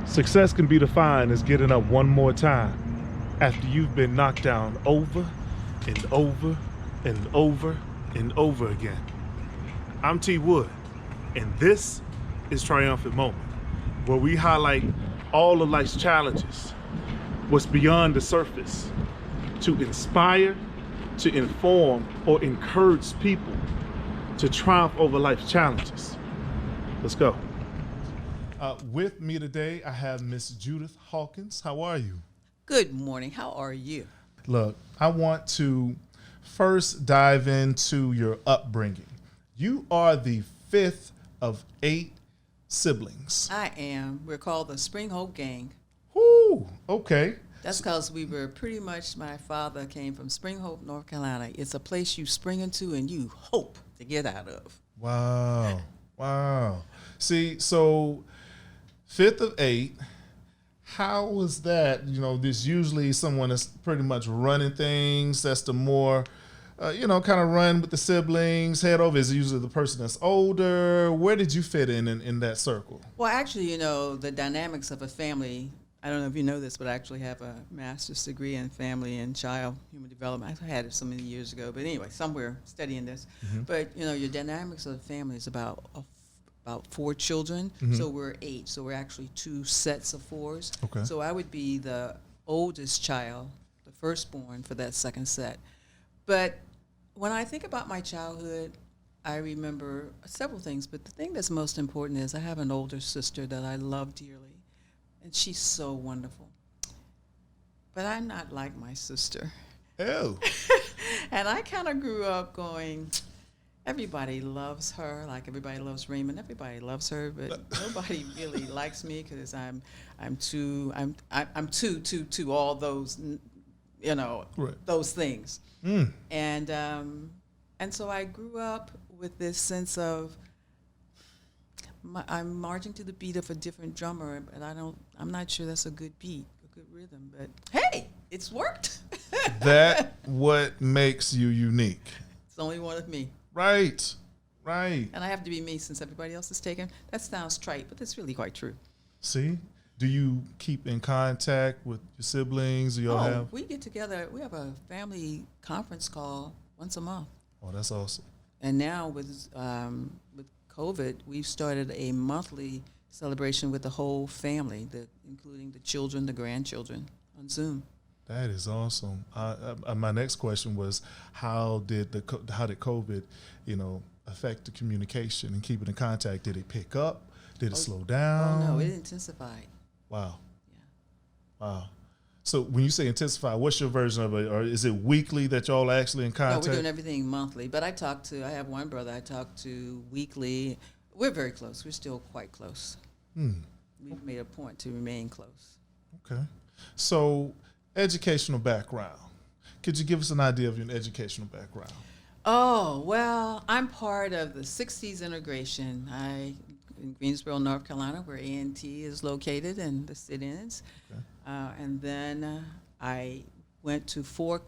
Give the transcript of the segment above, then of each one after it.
Success can be defined as getting up one more time after you've been knocked down over and over and over and over again. I'm T.Wood, and this is Triumphant Moments, where we highlight all of life's challenges, what's beyond the surface, to inspire, to inform, or encourage people to triumph over life's challenges. Let's go. With me today, I have Miss Judith Hawkins. How are you? Good morning. How are you? Look, I want to first dive into your upbringing. You are the fifth of 8 siblings. I am. We're called the Spring Hope Gang. Whoo, okay. That's because we were pretty much, my father came from Spring Hope, North Carolina. It's a place you spring into and you hope to get out of. Wow, wow. See, so fifth of 8, how was that? You know, there's usually someone that's pretty much running things. That's the more, kind of run with the siblings. Head over is usually the person that's older. Where did you fit in that circle? Well, actually, the dynamics of a family, I don't know if you know this, but I actually have a master's degree in family and child human development. I had it so many years ago, but anyway, somewhere studying this. Mm-hmm. But, your dynamics of the family is about 4 children, mm-hmm. So we're 8. So we're actually 2 sets of 4s. Okay. So I would be the oldest child, the firstborn for that second set. But when I think about my childhood, I remember several things. But the thing that's most important is I have an older sister that I love dearly, and she's so wonderful. But I'm not like my sister. Oh. And I kind of grew up going, everybody loves her, like everybody loves Raymond. Everybody loves her, but nobody really likes me because I'm too all those, right. Those things. Mm. And so I grew up with this sense of I'm marching to the beat of a different drummer, but I'm not sure that's a good beat, a good rhythm. But hey, it's worked. That's what makes you unique. It's only one of me. Right. And I have to be me since everybody else is taken. That sounds trite, but it's really quite true. See? Do you keep in contact with your siblings? Do y'all have? We get together. We have a family conference call once a month. Oh, that's awesome. And now with COVID, we've started a monthly celebration with the whole family, including the children, the grandchildren, on Zoom. That is awesome. My next question was, how did COVID, affect the communication and keeping in contact? Did it pick up? Did it slow down? Oh no, it intensified. Wow. Yeah. Wow. So when you say intensify, what's your version of it? Or is it weekly that y'all actually in contact? No, we're doing everything monthly. But I have one brother I talk to weekly. We're very close. We're still quite close. We've made a point to remain close. Okay. So educational background. Could you give us an idea of your educational background? Oh, well, I'm part of the 60s integration. In Greensboro, North Carolina, where A&T is located and the sit-ins. Okay. And then I went to 4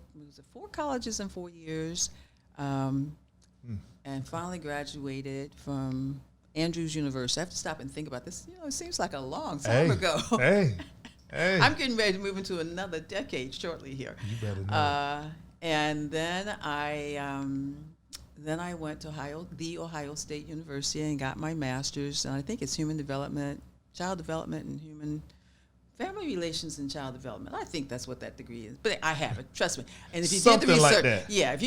colleges in 4 years, and finally graduated from Andrews University. I have to stop and think about this. It seems like a long time ago. Hey. I'm getting ready to move into another decade shortly here. You better know. And then I went to Ohio State University and got my master's, and I think it's child development and family relations and child development. I think that's what that degree is, but I have it. Trust me. And if you did the research, like that. Yeah, if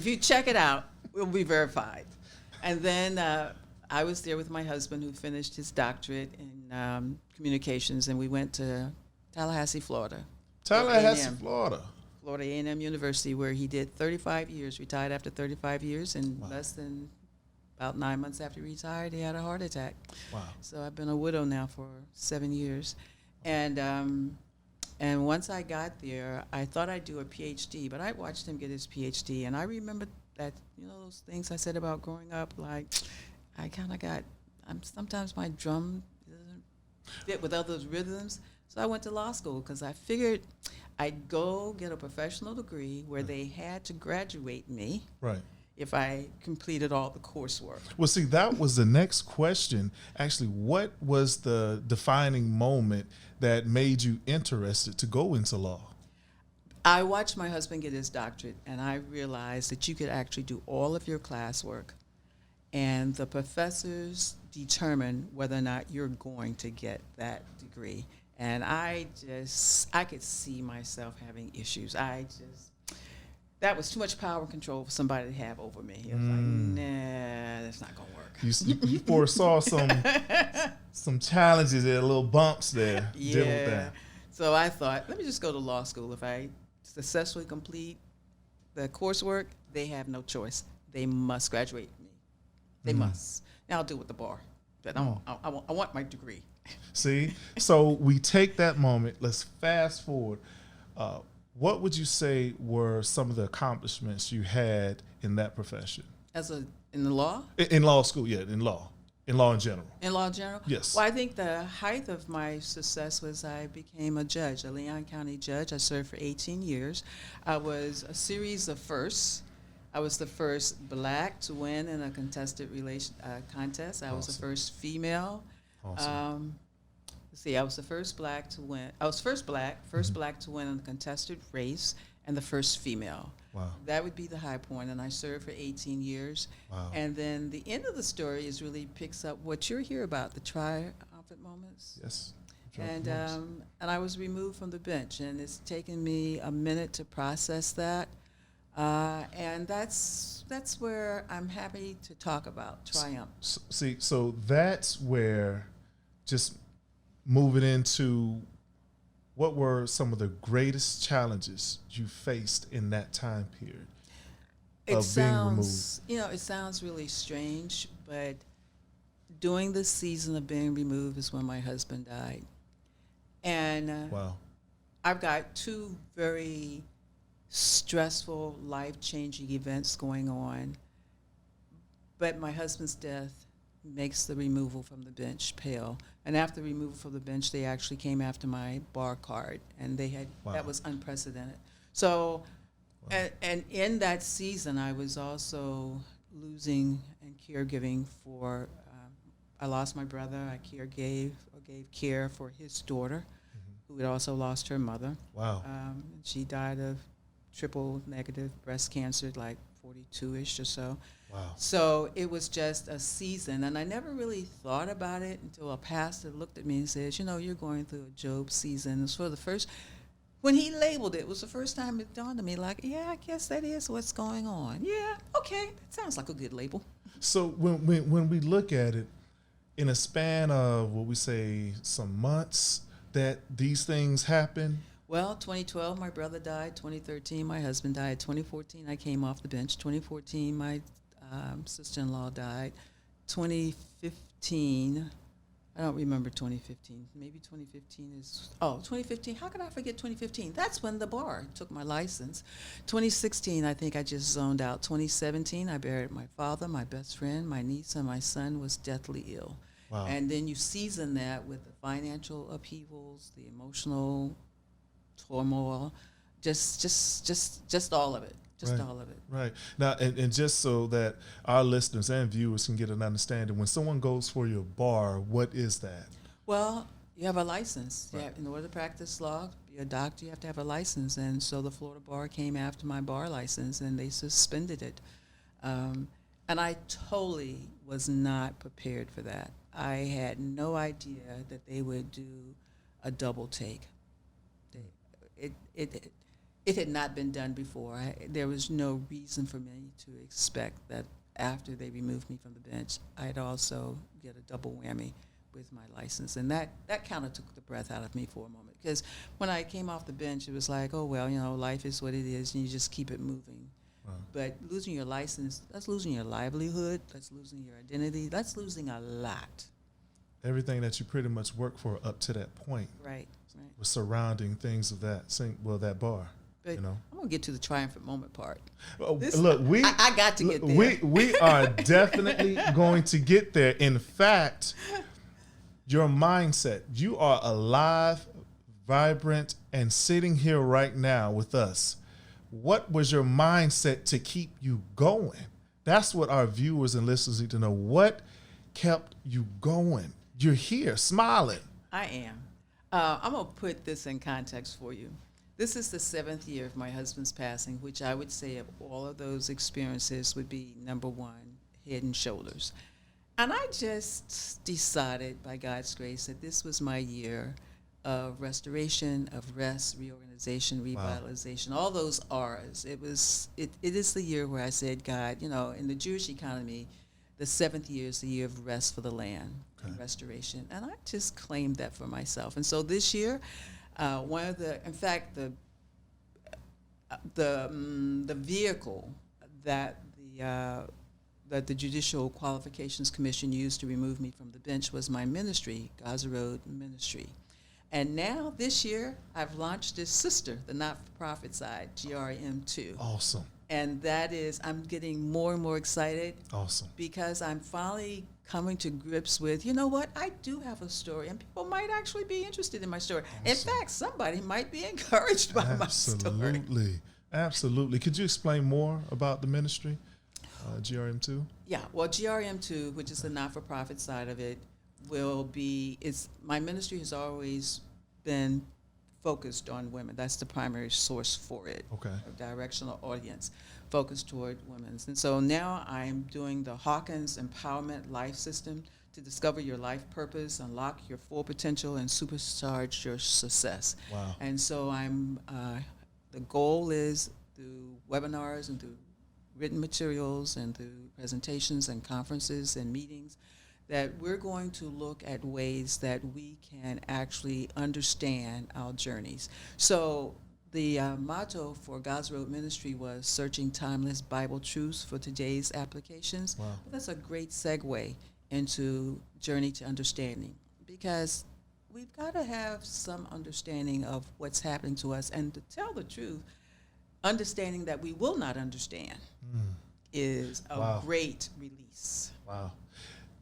you check it out, it will be verified. And then I was there with my husband, who finished his doctorate in communications, and we went to Tallahassee, Florida. Florida A&M University, where he did 35 years, retired after 35 years, and less than about 9 months after he retired, he had a heart attack. Wow. So I've been a widow now for 7 years. And once I got there, I thought I'd do a PhD, but I watched him get his PhD, and I remember that, those things I said about growing up, like I kind of sometimes my drum doesn't fit with other rhythms. So I went to law school because I figured I'd go get a professional degree where they had to graduate me. Right. if I completed all the coursework. Well, see, that was the next question. Actually, what was the defining moment that made you interested to go into law? I watched my husband get his doctorate, and I realized that you could actually do all of your classwork, and the professors determine whether or not you're going to get that degree. And I could see myself having issues. That was too much power and control for somebody to have over me. It was like, nah, that's not gonna work. You foresaw some challenges there, little bumps there. Yeah. Deal with that. So I thought, let me just go to law school. If I successfully complete the coursework, they have no choice. They must graduate me. They must. Now I'll deal with the bar. But I want my degree. See? So we take that moment. Let's fast forward. What would you say were some of the accomplishments you had in that profession? In the law? In law school, yeah, in law. In law in general. In law in general? Yes. Well, I think the height of my success was I became a judge, a Leon County judge. I served for 18 years. I was a series of firsts. I was the first black to win in a contested contest. I was the first female. Awesome. I was the first black to win. I was first black to win in a contested race, and the first female. Wow. That would be the high point, and I served for 18 years. Wow. And then the end of the story is really picks up what you're here about, the triumphant moments. Yes. And I was removed from the bench, and it's taken me a minute to process that. And that's where I'm happy to talk about triumph. See, so that's where, just moving into, what were some of the greatest challenges you faced in that time period of being removed? It sounds really strange, but during the season of being removed is when my husband died. And wow. I've got two very stressful, life-changing events going on, but my husband's death makes the removal from the bench pale. And after removal from the bench, they actually came after my bar card, and that was unprecedented. So, and in that season, I was also losing and caregiving for. I lost my brother. I gave care for his daughter, who had also lost her mother. Wow. She died of triple negative breast cancer, like 42-ish or so. Wow. So it was just a season, and I never really thought about it until a pastor looked at me and said, you're going through a Job season. It was for the first, when he labeled it was the first time it dawned on me, like, yeah, I guess that is what's going on. Yeah, okay, that sounds like a good label. So when we look at it, in a span of, what we say, some months, that these things happen? Well, 2012, my brother died. 2013, my husband died. 2014, I came off the bench. 2014, my sister-in-law died. 2015, I don't remember 2015. Maybe 2015 is, 2015, how could I forget 2015? That's when the bar took my license. 2016, I think I just zoned out. 2017, I buried my father, my best friend, my niece, and my son was deathly ill. Wow. And then you season that with the financial upheavals, the emotional turmoil, just all of it. Just right. all of it. Right. Now, and just so that our listeners and viewers can get an understanding, when someone goes for your bar, what is that? Well, you have a license. Right. In order to practice law, be a doctor, you have to have a license. And so the Florida bar came after my bar license, and they suspended it. And I totally was not prepared for that. I had no idea that they would do a double take. It had not been done before. There was no reason for me to expect that after they removed me from the bench, I'd also get a double whammy with my license. And that kind of took the breath out of me for a moment. Because when I came off the bench, it was like, oh, well, life is what it is, and you just keep it moving. Wow. But losing your license, that's losing your livelihood, that's losing your identity, that's losing a lot. Everything that you pretty much worked for up to that point. Right. Was surrounding things of that bar. But I'm gonna get to the triumphant moment part. Look, I got to get there. We are definitely going to get there. In fact, your mindset, you are alive, vibrant, and sitting here right now with us. What was your mindset to keep you going That's what our viewers and listeners need to know. What kept you going? You're here, smiling. I am. I'm going to put this in context for you. This is the 7th year of my husband's passing, which I would say of all of those experiences would be number one, head and shoulders. And I just decided, by God's grace, that this was my year of restoration, of rest, reorganization, revitalization, all those R's. It is the year where I said, God, in the Jewish economy, the 7th year is the year of rest for the land and restoration. And I just claimed that for myself. And so this year, the vehicle that the Judicial Qualifications Commission used to remove me from the bench was my ministry, Gaza Road Ministry. And now, this year, I've launched this sister, the not-for-profit side, GRM2. Awesome. And that is, I'm getting more and more excited. Awesome. Because I'm finally coming to grips with, you know what, I do have a story, and people might actually be interested in my story. Awesome. In fact, somebody might be encouraged by my story. Absolutely. Could you explain more about the ministry, GRM2? Yeah, well, GRM2, which is the not-for-profit side of it, my ministry has always been focused on women. That's the primary source for it. Okay. A directional audience focused toward women. And so now I'm doing the Hawkins Empowerment Life System to discover your life purpose, unlock your full potential, and supercharge your success. Wow. And so the goal is through webinars and through written materials and through presentations and conferences and meetings that we're going to look at ways that we can actually understand our journeys. So the motto for God's Road Ministry was searching timeless Bible truths for today's applications. Wow. Well, that's a great segue into Journey to Understanding, because we've got to have some understanding of what's happening to us. And to tell the truth, understanding that we will not understand is a great release. Wow.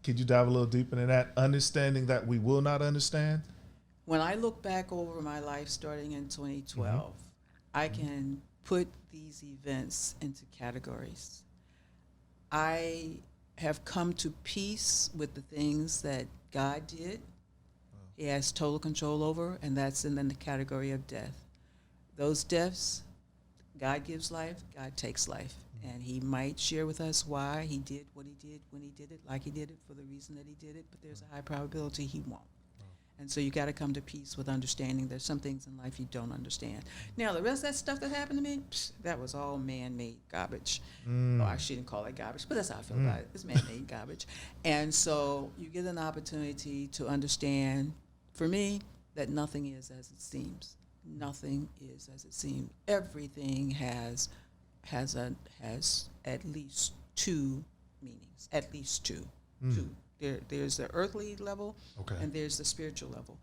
Could you dive a little deeper into that? Understanding that we will not understand? When I look back over my life starting in 2012, I can put these events into categories. I have come to peace with the things that God did. He has total control over, and that's in the category of death. Those deaths, God gives life, God takes life. And he might share with us why he did what he did when he did it, like he did it for the reason that he did it, but there's a high probability he won't. And so you got to come to peace with understanding there's some things in life you don't understand. Now, the rest of that stuff that happened to me, that was all man-made garbage. Well, I shouldn't call it garbage, but that's how I feel about it. It's man-made garbage. And so you get an opportunity to understand, for me, that nothing is as it seems. Nothing is as it seems. Everything has at least two meanings, at least two. There's the earthly level, and there's the spiritual level.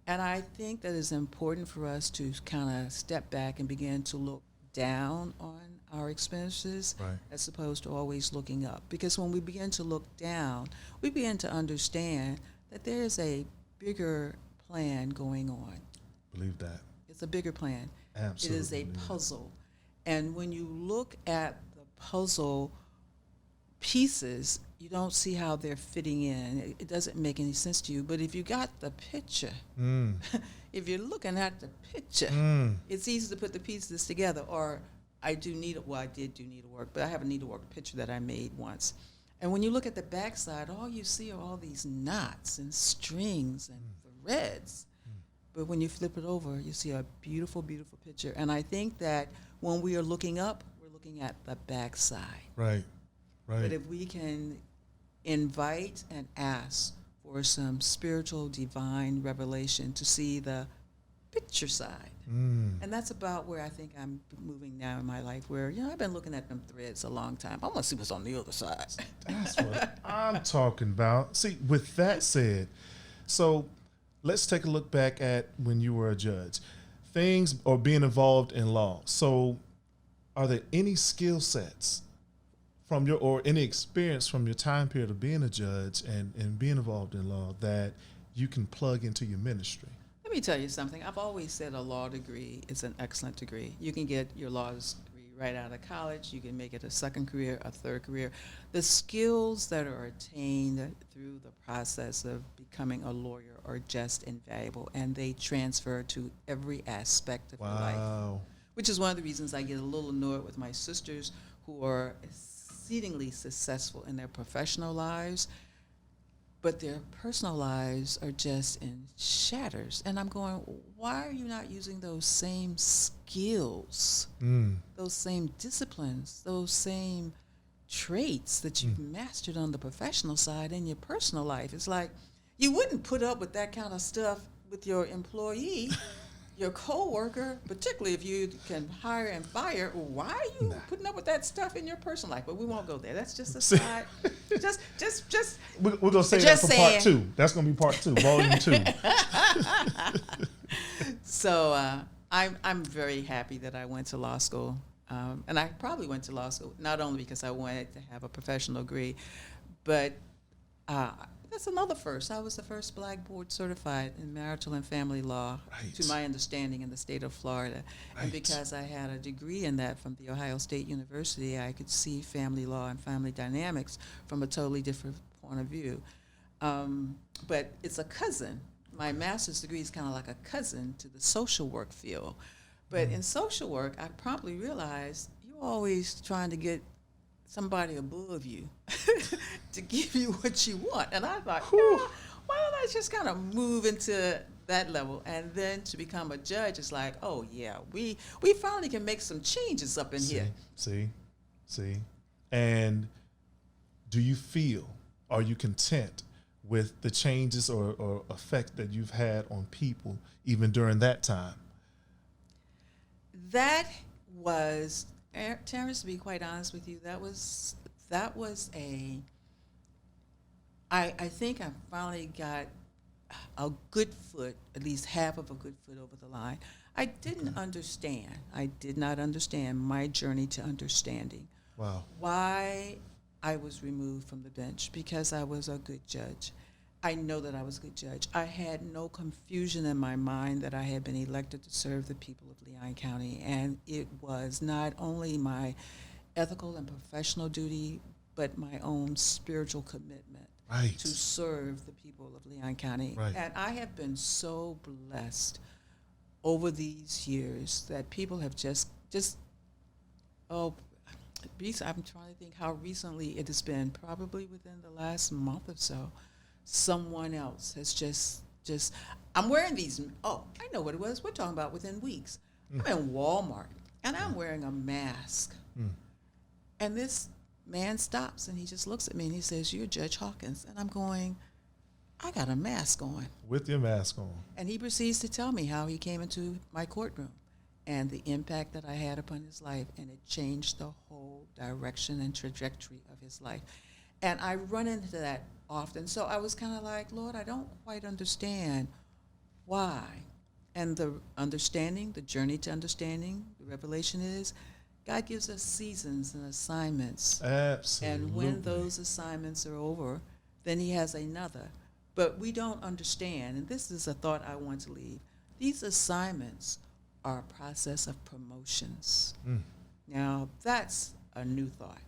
And I think that it's important for us to kind of step back and begin to look down on our experiences as opposed to always looking up. Because when we begin to look down, we begin to understand that there is a bigger plan going on. Believe that. It's a bigger plan. Absolutely. It is a puzzle. And when you look at the puzzle pieces, you don't see how they're fitting in. It doesn't make any sense to you. But if you got the picture, if you're looking at the picture, it's easy to put the pieces together. Or I did do needlework, but I have a needlework picture that I made once. And when you look at the backside, all you see are all these knots and strings and threads. But when you flip it over, you see a beautiful, beautiful picture. And I think that when we are looking up, we're looking at the backside. Right. But if we can invite and ask for some spiritual, divine revelation to see the picture side. And that's about where I think I'm moving now in my life, where, I've been looking at them threads a long time. I want to see what's on the other side. That's what I'm talking about. See, with that said, so let's take a look back at when you were a judge. Things or being involved in law. So are there any skill sets from or any experience from your time period of being a judge and being involved in law that you can plug into your ministry? Let me tell you something. I've always said a law degree is an excellent degree. You can get your law degree right out of college. You can make it a second career, a third career. The skills that are attained through the process of becoming a lawyer are just invaluable, and they transfer to every aspect of your life. Which is one of the reasons I get a little annoyed with my sisters who are exceedingly successful in their professional lives, but their personal lives are just in shatters. And I'm going, why are you not using those same skills, those same disciplines, those same traits that you've mastered on the professional side in your personal life? It's like you wouldn't put up with that kind of stuff with your employee, your coworker, particularly if you can hire and fire. Why are you putting up with that stuff in your personal life? But we won't go there. That's just a side. just. We're gonna say that for part 2. That's gonna be part 2, volume 2. So I'm very happy that I went to law school, and I probably went to law school not only because I wanted to have a professional degree, but that's another first. I was the first Black board certified in marital and family law, to my understanding, in the state of Florida. And because I had a degree in that from the Ohio State University, I could see family law and family dynamics from a totally different point of view. But it's a cousin. My master's degree is kind of like a cousin to the social work field. But in social work, I promptly realized you're always trying to get somebody above you to give you what you want. And I thought, why don't I just kind of move into that level? And then to become a judge is like, oh yeah, we finally can make some changes up in here. See. And do you feel, are you content with the changes or effect that you've had on people even during that time? That was, Terrence, to be quite honest with you, that was I think I finally got a good foot, at least half of a good foot over the line. I didn't understand. I did not understand my journey to understanding. Wow. Why I was removed from the bench, because I was a good judge. I know that I was a good judge. I had no confusion in my mind that I had been elected to serve the people of Leon County, and it was not only my ethical and professional duty, but my own spiritual commitment to serve the people of Leon County. And I have been so blessed over these years that people have I'm trying to think how recently it has been, probably within the last month or so. Someone else has just I'm wearing these, I know what it was. We're talking about within weeks. I'm in Walmart, and I'm wearing a mask. And this man stops, and he just looks at me, and he says, "You're Judge Hawkins." And I'm going, I got a mask on. With your mask on. And he proceeds to tell me how he came into my courtroom and the impact that I had upon his life, and it changed the whole direction and trajectory of his life. And I run into that often. So I was kind of like, Lord, I don't quite understand why. And the understanding, the journey to understanding, the revelation is God gives us seasons and assignments. Absolutely. And when those assignments are over, then he has another. But we don't understand, and this is a thought I want to leave. These assignments are a process of promotions. Now, that's a new thought.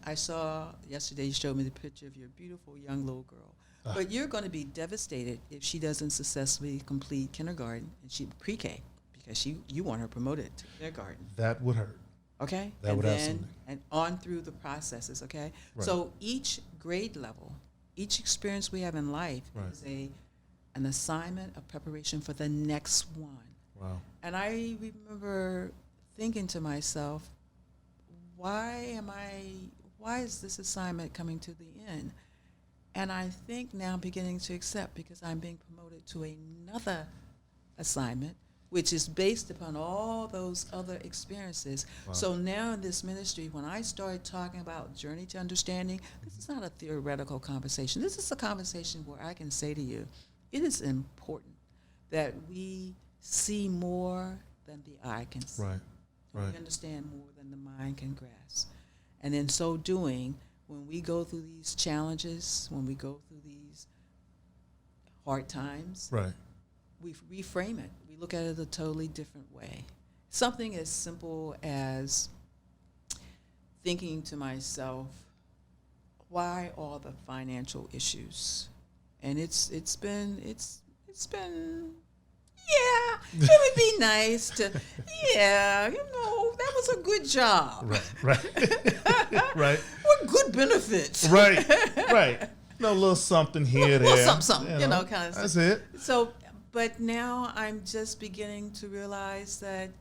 I saw yesterday, you showed me the picture of your beautiful young little girl. But you're going to be devastated if she doesn't successfully complete kindergarten and pre-K, because you want her promoted to kindergarten. That would hurt. Okay? That would absolutely. And on through the processes, okay? So each grade level, each experience we have in life is an assignment of preparation for the next one. Wow. And I remember thinking to myself, why is this assignment coming to the end? And I think now I'm beginning to accept, because I'm being promoted to another assignment, which is based upon all those other experiences. Wow. So now in this ministry, when I start talking about journey to understanding, this is not a theoretical conversation. This is a conversation where I can say to you, it is important that we see more than the eye can see. We understand more than the mind can grasp. And in so doing, when we go through these challenges, when we go through these hard times, we reframe it. We look at it a totally different way. something as simple as thinking to myself, why all the financial issues? And it's been yeah, it would be nice to, yeah, that was a good job. Right. Right. What good benefits. Right. No, little something here, there. Something, kind of stuff. That's it. So, but now I'm just beginning to realize that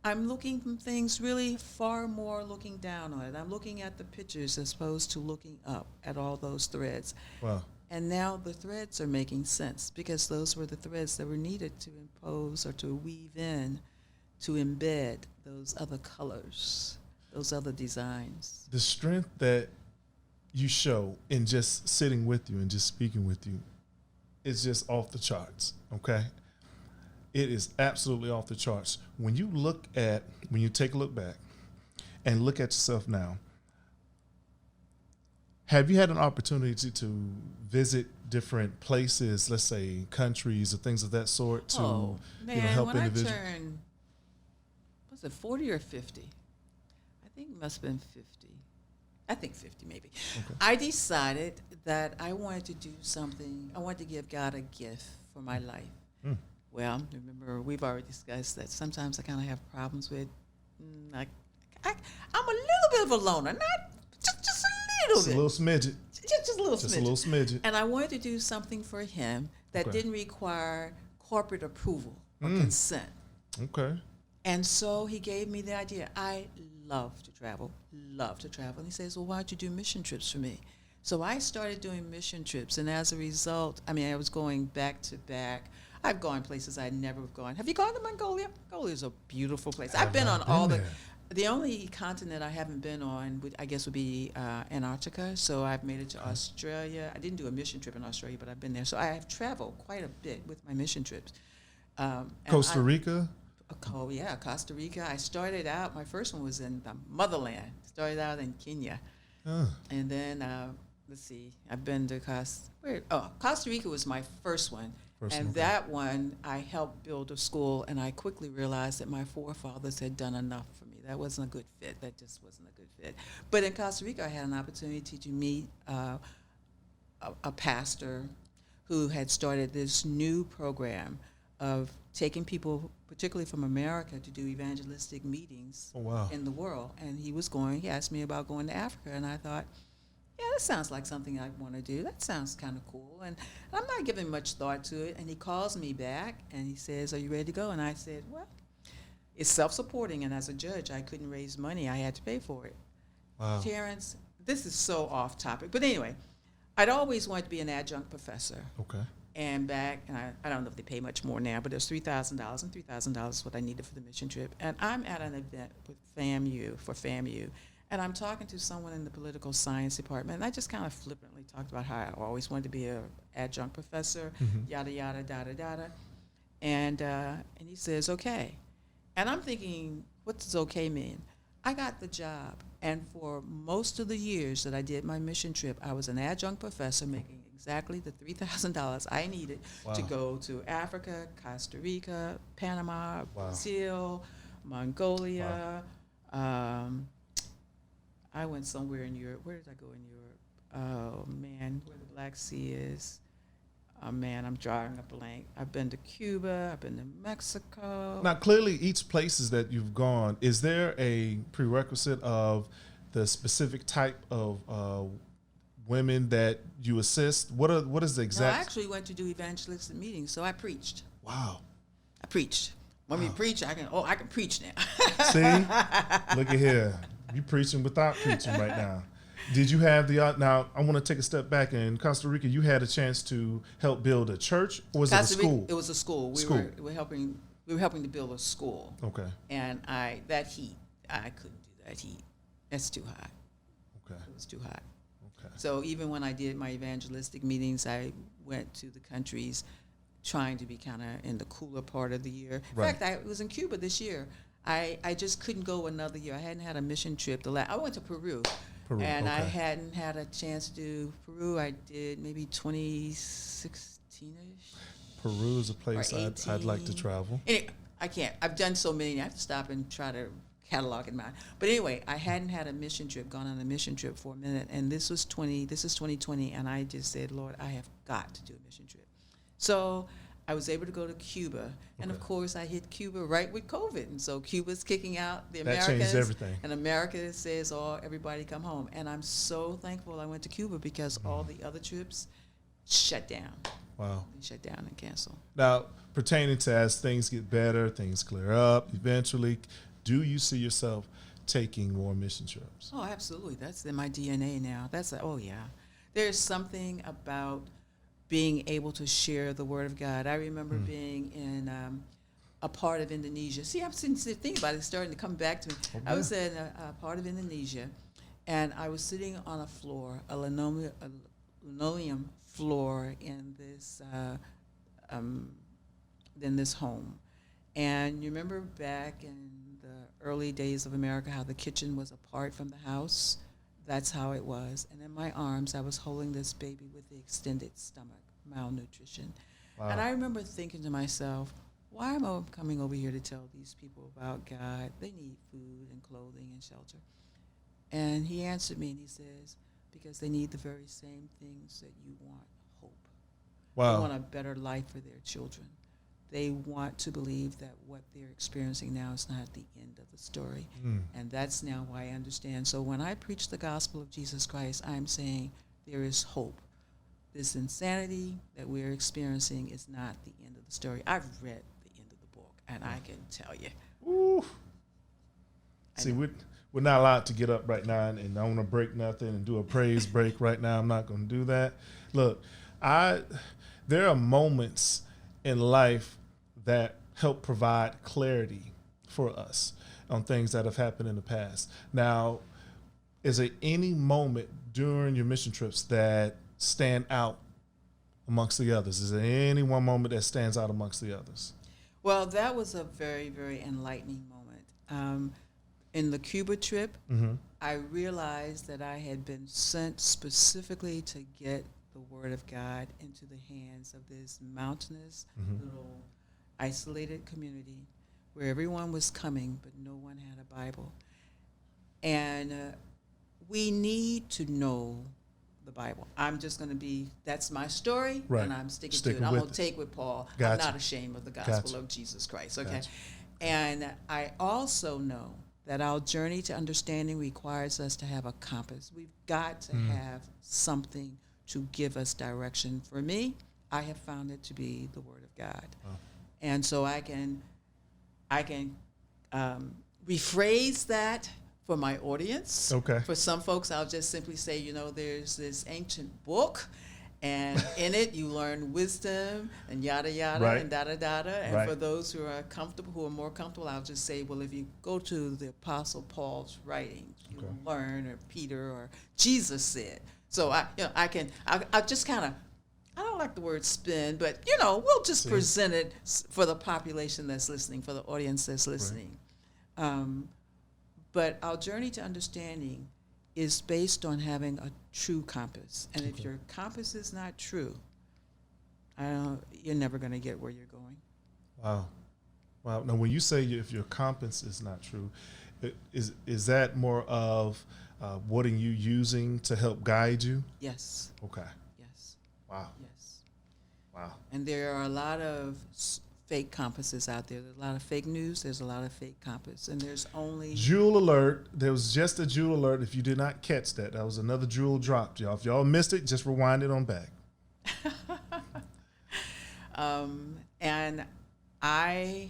I'm looking from things really far more looking down on it. I'm looking at the pictures as opposed to looking up at all those threads. Wow. And now the threads are making sense because those were the threads that were needed to impose or to weave in, to embed those other colors, those other designs. The strength that you show in just sitting with you and just speaking with you is just off the charts, okay? It is absolutely off the charts. When you take a look back and look at yourself now, have you had an opportunity to visit different places, let's say countries or things of that sort, to help when individuals? I turned, was it 40 or 50? I think it must have been 50. I think 50 maybe. Okay. I decided that I wanted to do something. I wanted to give God a gift for my life. Mm. Well, remember, we've already discussed that sometimes I kind of have problems with, I'm a little bit of a loner, not just a little Just bit. a little smidget. Just a little Just smidget. a little smidget. And I wanted to do something for him that Okay. didn't require corporate approval or consent. Okay. And so he gave me the idea. I love to travel. And he says, well, why don't you do mission trips for me? So I started doing mission trips. And as a result, I was going back to back. I've gone places I'd never have gone. Have you gone to Mongolia? Mongolia is a beautiful place. I've been on all the only continent I haven't been on, I guess, would be Antarctica. So I've made it to Australia. I didn't do a mission trip in Australia, but I've been there. So I have traveled quite a bit with my mission trips. Costa Rica? Oh, yeah, Costa Rica. I started out, my first one was in the motherland. Started out in Kenya. And then, let's see, I've been to Costa Rica was my first one. That one, I helped build a school, and I quickly realized that my forefathers had done enough for me. That wasn't a good fit. That just wasn't a good fit. But in Costa Rica, I had an opportunity to meet a pastor who had started this new program of taking people, particularly from America, to do evangelistic meetings in the world. And he asked me about going to Africa, and I thought, yeah, that sounds like something I want to do. That sounds kind of cool. And I'm not giving much thought to it. And he calls me back, and he says, are you ready to go? And I said, well, it's self-supporting, and as a judge, I couldn't raise money. I had to pay for it. Wow. Terrence, this is so off topic. But anyway, I'd always wanted to be an adjunct professor. Okay. And I don't know if they pay much more now, but it was $3,000, and $3,000 is what I needed for the mission trip. And I'm at an event with FAMU, and I'm talking to someone in the political science department, and I just kind of flippantly talked about how I always wanted to be an adjunct professor, yada, yada, yada, yada. And he says, okay. And I'm thinking, what does okay mean? I got the job, and for most of the years that I did my mission trip, I was an adjunct professor making exactly the $3,000 I needed to go to Africa, Costa Rica, Panama, Brazil, Mongolia. I went somewhere in Europe. Where did I go in Europe? Oh, man, where the Black Sea is. Oh, man, I'm drawing a blank. I've been to Cuba. I've been to Mexico. Now, clearly, each places that you've gone, is there a prerequisite of the specific type of women that you assist? What is the exact? No, I actually went to do evangelistic meetings, so I preached. Wow. I preached. When we preach, I can preach now. See? Look at here. You preaching without preaching right now. Did you have now I want to take a step back. In Costa Rica, you had a chance to help build a church, or was it a school? It was a school. We were helping to build a school. Okay. And that heat, I couldn't do that heat. That's too hot. Okay. It was too hot. Okay. So even when I did my evangelistic meetings, I went to the countries trying to be kind of in the cooler part of the year. In fact, I was in Cuba this year. I just couldn't go another year. I hadn't had a mission trip. I went to Peru. And I hadn't had a chance to do Peru. I did maybe 2016-ish. Peru is a place I'd like to travel. Anyway, I can't. I've done so many. I have to stop and try to catalog in mind. But anyway, I hadn't had a mission trip, gone on a mission trip for a minute, and this is 2020, and I just said, Lord, I have got to do a mission trip. So I was able to go to Cuba, and of course I hit Cuba right with COVID, and so Cuba's kicking out the Americans. That changed everything. And America says, "Oh, everybody come home." And I'm so thankful I went to Cuba because all the other trips shut down. Wow. They shut down and canceled. Now, pertaining to as things get better, things clear up eventually, do you see yourself taking more mission trips? Oh, absolutely. That's in my DNA now. Oh yeah. There's something about being able to share the word of God. I remember being in a part of Indonesia. See, I'm thinking about it, starting to come back to me. Okay. I was in a part of Indonesia, and I was sitting on a floor, a linoleum floor in this home. And you remember back in the early days of America how the kitchen was apart from the house? That's how it was. And in my arms, I was holding this baby with the extended stomach, malnutrition. Wow. And I remember thinking to myself, why am I coming over here to tell these people about God? They need food and clothing and shelter. And he answered me and he says, because they need the very same things that you want, hope. Wow. They want a better life for their children. They want to believe that what they're experiencing now is not the end of the story. And that's now why I understand. So when I preach the gospel of Jesus Christ, I'm saying there is hope. This insanity that we're experiencing is not the end of the story. I've read the end of the book, and I can tell you. Ooh. See, we're not allowed to get up right now and I want to break nothing and do a praise break right now. I'm not going to do that. Look, there are moments in life that help provide clarity for us on things that have happened in the past. Now, is there any moment during your mission trips that stand out amongst the others? Is there any one moment that stands out amongst the others? Well, that was a very, very enlightening moment. In the Cuba trip, I realized that I had been sent specifically to get the Word of God into the hands of this mountainous, little isolated community where everyone was coming, but no one had a Bible. And we need to know the Bible. I'm just going to that's my story, and I'm sticking to it. I'm going to take with Paul. Gotcha. I'm not ashamed of the gospel of Jesus Christ, okay? Gotcha. And I also know that our journey to understanding requires us to have a compass. We've got to have something to give us direction. For me, I have found it to be the Word of God. Wow. And so I can rephrase that for my audience. Okay. For some folks, I'll just simply say, there's this ancient book, and in it you learn wisdom and yada yada and da da da da. And for those who are more comfortable, I'll just say, well, if you go to the Apostle Paul's writings, you'll learn, or Peter, or Jesus said. So I just kind of, I don't like the word spin, but we'll just present it for the population that's listening, for the audience that's listening. But our journey to understanding is based on having a true compass. And if your compass is not true, you're never going to get where you're going. Wow. Now, when you say if your compass is not true, is that more of what are you using to help guide you? Yes. Okay. Yes. Wow. Yes. Wow. And there are a lot of fake compasses out there. There's a lot of fake news. There's a lot of fake compass. And there's only... Jewel alert. There was just a jewel alert. If you did not catch that, that was another jewel dropped, y'all. If y'all missed it, just rewind it on back. And I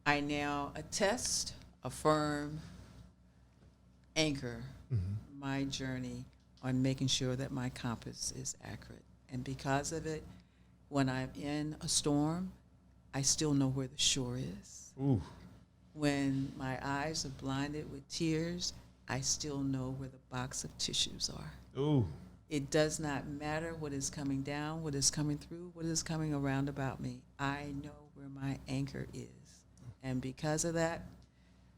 now attest, affirm, anchor my journey on making sure that my compass is accurate. And because of it, when I'm in a storm, I still know where the shore is. Ooh. When my eyes are blinded with tears, I still know where the box of tissues are. Ooh. It does not matter what is coming down, what is coming through, what is coming around about me. I know where my anchor is. And because of that,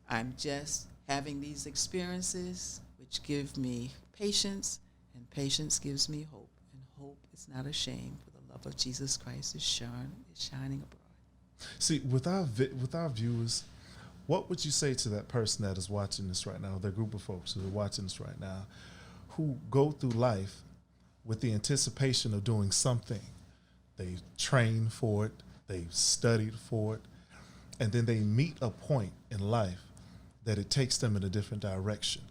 I'm just having these experiences which give me patience, and patience gives me hope. And hope is not a shame, for the love of Jesus Christ is shining abroad. See, with our viewers, what would you say to that person that is watching this right now, the group of folks who are watching this right now, who go through life with the anticipation of doing something? They train for it, they've studied for it, and then they meet a point in life that it takes them in a different direction.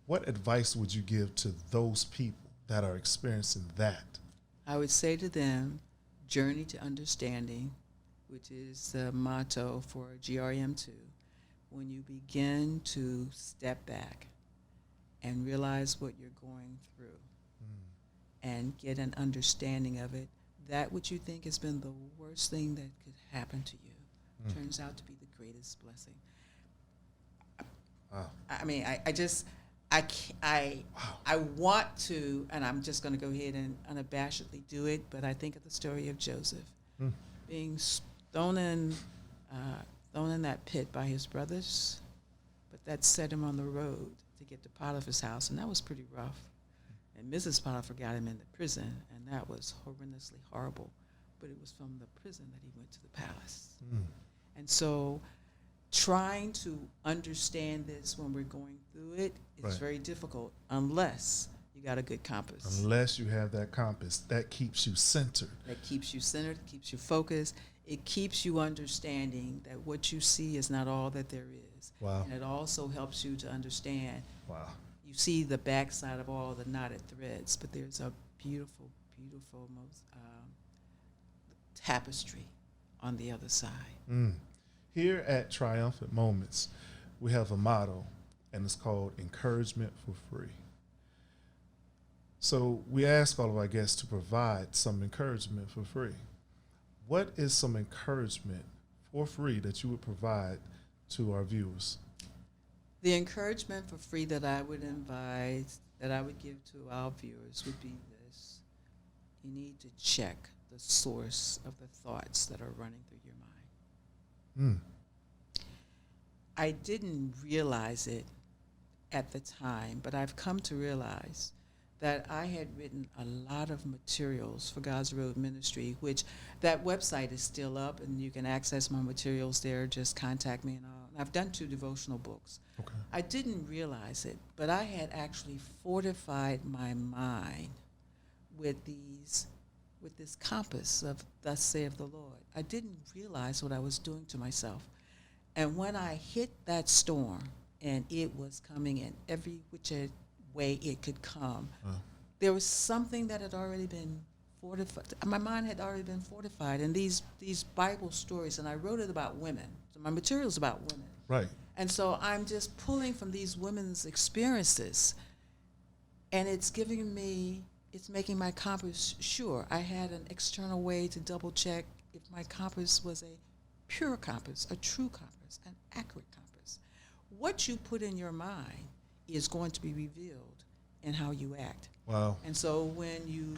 What advice would you give to those people that are experiencing that? I would say to them, journey to understanding, which is the motto for GRM2. When you begin to step back and realize what you're going through and get an understanding of it, that which you think has been the worst thing that could happen to you turns out to be the greatest blessing. Wow. I mean, I want to, and I'm just going to go ahead and unabashedly do it, but I think of the story of Joseph being thrown in that pit by his brothers, but that set him on the road to get to Potiphar's house, and that was pretty rough. And Mrs. Potiphar got him into prison, and that was horrendously horrible, but it was from the prison that he went to the palace. And so trying to understand this when we're going through it is very difficult unless you got a good compass. Unless you have that compass that keeps you centered. That keeps you centered, keeps you focused. It keeps you understanding that what you see is not all that there is. Wow. And it also helps you to understand. Wow. You see the backside of all the knotted threads, but there's a beautiful, beautiful tapestry on the other side. Here at Triumphant Moments, we have a motto, and it's called encouragement for free. So we ask all of our guests to provide some encouragement for free. What is some encouragement for free that you would provide to our viewers? The encouragement for free that I would give to our viewers would be this. You need to check the source of the thoughts that are running through your mind. I didn't realize it at the time, but I've come to realize that I had written a lot of materials for God's Road Ministry, which that website is still up, and you can access my materials there. Just contact me and all. I've done 2 devotional books. Okay. I didn't realize it, but I had actually fortified my mind with this compass of thus saith the Lord. I didn't realize what I was doing to myself. And when I hit that storm, and it was coming in every which way it could come, there was something that had already been fortified. My mind had already been fortified. And these Bible stories, and I wrote it about women. So my material's about women. Right. And so I'm just pulling from these women's experiences, and it's making my compass sure. I had an external way to double check if my compass was a pure compass, a true compass, an accurate compass. What you put in your mind is going to be revealed in how you act. Wow. And so when you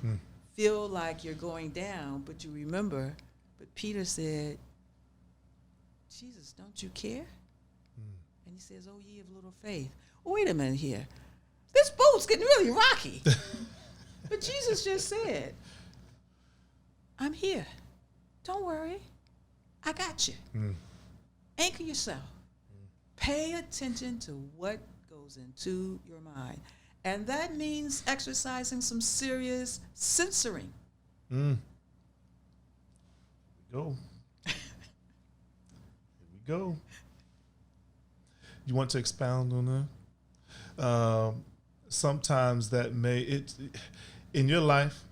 feel like you're going down, but you remember, but Peter said, Jesus, don't you care? And he says, oh, ye of little faith. Oh, wait a minute here. This boat's getting really rocky. But Jesus just said, I'm here. Don't worry. I got you. Anchor yourself. Pay attention to what goes into your mind. And that means exercising some serious censoring. Here we go. Here we go. You want to expound on that? Sometimes that in your life,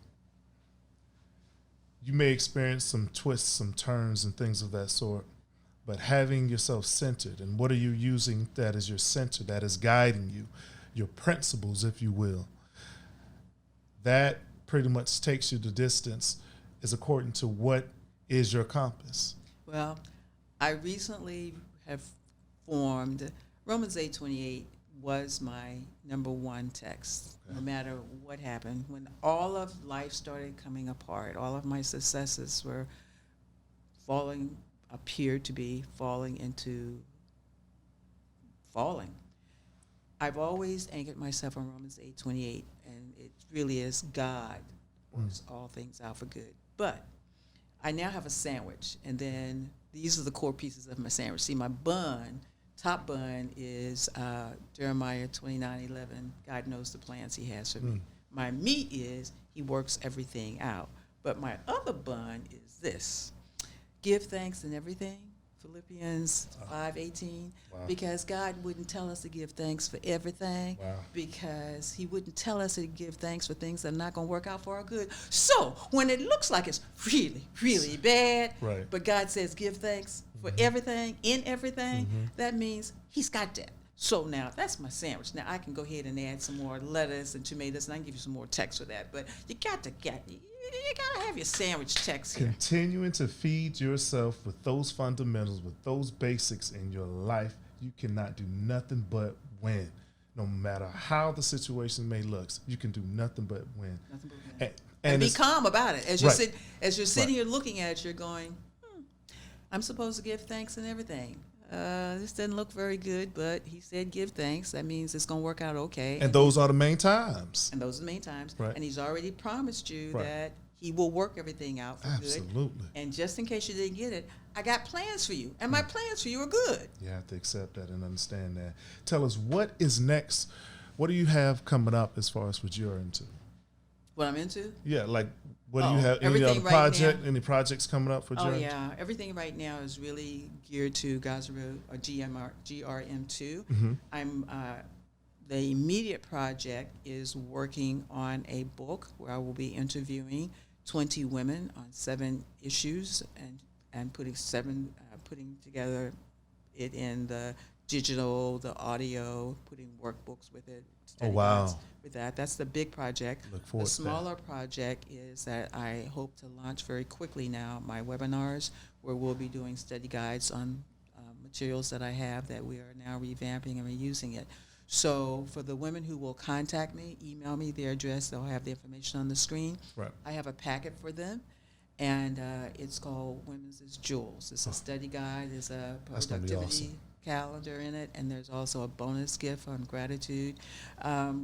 you may experience some twists, some turns, and things of that sort. But having yourself centered, and what are you using that is your center, that is guiding you, your principles, if you will, that pretty much takes you the distance, is according to what is your compass. Well, I recently have formed, Romans 8:28 was my number one text, no matter what happened. When all of life started coming apart, all of my successes were appeared to be falling. I've always anchored myself on Romans 8:28, and it really is God works all things out for good. But I now have a sandwich, and then these are the core pieces of my sandwich. See, my bun, top bun is Jeremiah 29:11. God knows the plans He has for me. My meat is He works everything out. But my other bun is this: give thanks in everything. Philippians 5:18, because God wouldn't tell us to give thanks for everything, because He wouldn't tell us to give thanks for things that are not going to work out for our good. So when it looks like it's really, really bad, but God says give thanks for everything, in everything, that means He's got that. So now that's my sandwich. Now I can go ahead and add some more lettuce and tomatoes, and I can give you some more text for that. But you got to have your sandwich text here. Continuing to feed yourself with those fundamentals, with those basics in your life, you cannot do nothing but win. No matter how the situation may look, you can do nothing but win. Nothing but win. And be calm about it. As you're sitting here looking at it, you're going, I'm supposed to give thanks and everything. This doesn't look very good, but He said give thanks. That means it's going to work out okay. And those are the main times. And those are the main times. Right. And He's already promised you that He will work everything out for good. Absolutely. And just in case you didn't get it, I got plans for you. And my plans for you are good. You have to accept that and understand that. Tell us, what is next? What do you have coming up as far as what you're into? What I'm into? Yeah, like what do you have? Any other any projects coming up for Judith? Oh, yeah. Everything right now is really geared to Gaza Road, or GRM2. I'm the immediate project is working on a book where I will be interviewing 20 women on 7 issues and putting together it in the digital, the audio, putting workbooks with it. Oh, wow. With that. That's the big project. Look forward the smaller project is that I hope to launch very quickly now my webinars, where we'll be doing study guides on materials that I have that we are now revamping and reusing it. So for the women who will contact me, email me their address. They'll have the information on the screen. Right. I have a packet for them, and it's called Women's is Jewels. It's a study guide. There's a productivity calendar in it, and there's also a bonus gift on gratitude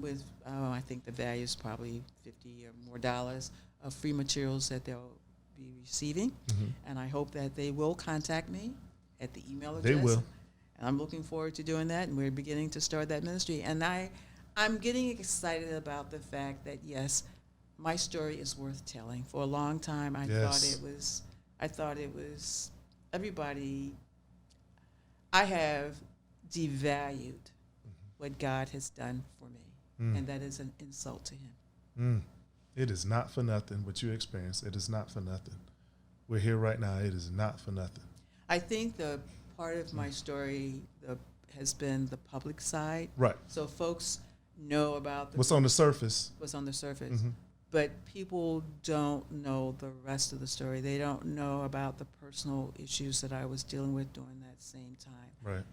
with, I think the value is probably $50 or more of free materials that they'll be receiving. And I hope that they will contact me at the email address. They will. And I'm looking forward to doing that, and we're beginning to start that ministry. And I'm getting excited about the fact that, yes, my story is worth telling. For a long time, I thought it was everybody. I have devalued what God has done for me, and that is an insult to Him. It is not for nothing what you experience. It is not for nothing. We're here right now. It is not for nothing. I think the part of my story has been the public side. Right. So folks know about what's on the surface. What's on the surface. But people don't know the rest of the story. They don't know about the personal issues that I was dealing with during that same time. Right.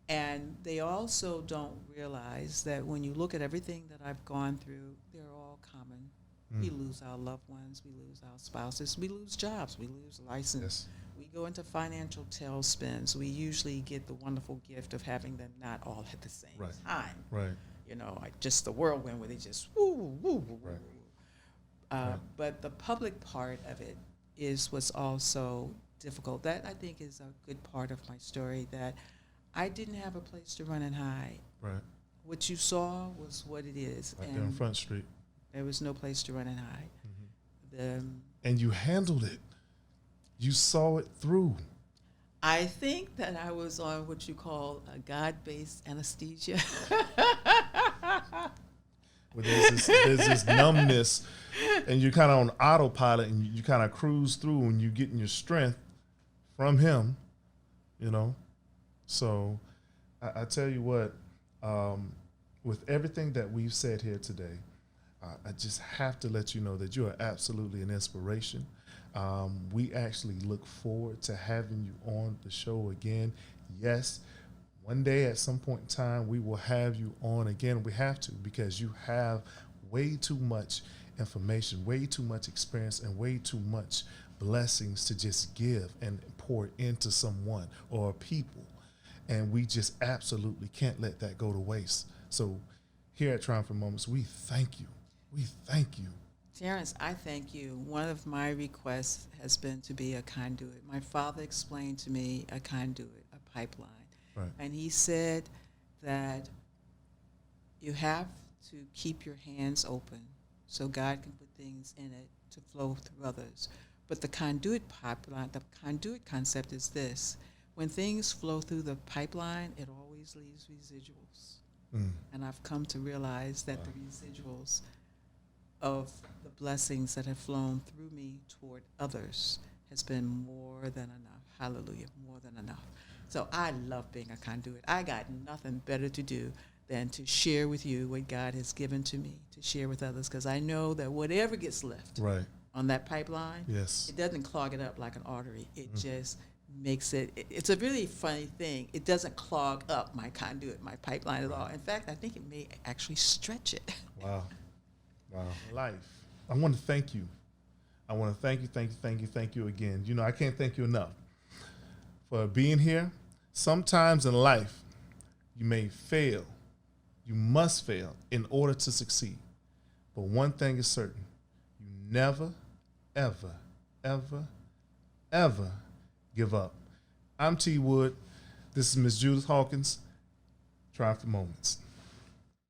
And they also don't realize that when you look at everything that I've gone through, they're all common. We lose our loved ones, we lose our spouses, we lose jobs, we lose license. Yes. We go into financial tailspins. We usually get the wonderful gift of having them not all at the same time. Right. You know, like just the whirlwind where they just woo, woo, woo, woo. But the public part of it is what's also difficult. That, I think, is a good part of my story, that I didn't have a place to run and hide. Right. What you saw was what it is. Right there on Front Street. There was no place to run and hide. And you handled it. You saw it through. I think that I was on what you call a God-based anesthesia. Where there's this numbness, and you're kind of on autopilot, and you kind of cruise through, and you're getting your strength from Him, you know. So I tell you what, with everything that we've said here today, I just have to let you know that you are absolutely an inspiration. We actually look forward to having you on the show again. Yes, one day at some point in time, we will have you on again. We have to, because you have way too much information, way too much experience, and way too much blessings to just give and pour into someone or people. And we just absolutely can't let that go to waste. So here at Triumphant Moments, we thank you. We thank you Terrence, I thank you. One of my requests has been to be a conduit. My father explained to me a conduit, a pipeline. Right. And he said that you have to keep your hands open so God can put things in it to flow through others. But the conduit pipeline, the conduit concept is this. When things flow through the pipeline, it always leaves residuals. And I've come to realize that the residuals of the blessings that have flown through me toward others has been more than enough. Hallelujah, more than enough. So I love being a conduit. I got nothing better to do than to share with you what God has given to me to share with others, because I know that whatever gets left on that pipeline, yes, it doesn't clog it up like an artery. It just makes it's a really funny thing. It doesn't clog up my conduit, my pipeline at all. In fact, I think it may actually stretch it. Wow. Life. I want to thank you. I want to thank you again. You know, I can't thank you enough for being here. Sometimes in life, you may fail. You must fail in order to succeed. But one thing is certain. You never, ever, ever, ever give up. I'm T.Wood. This is Miss Judith Hawkins, Triumphant Moments.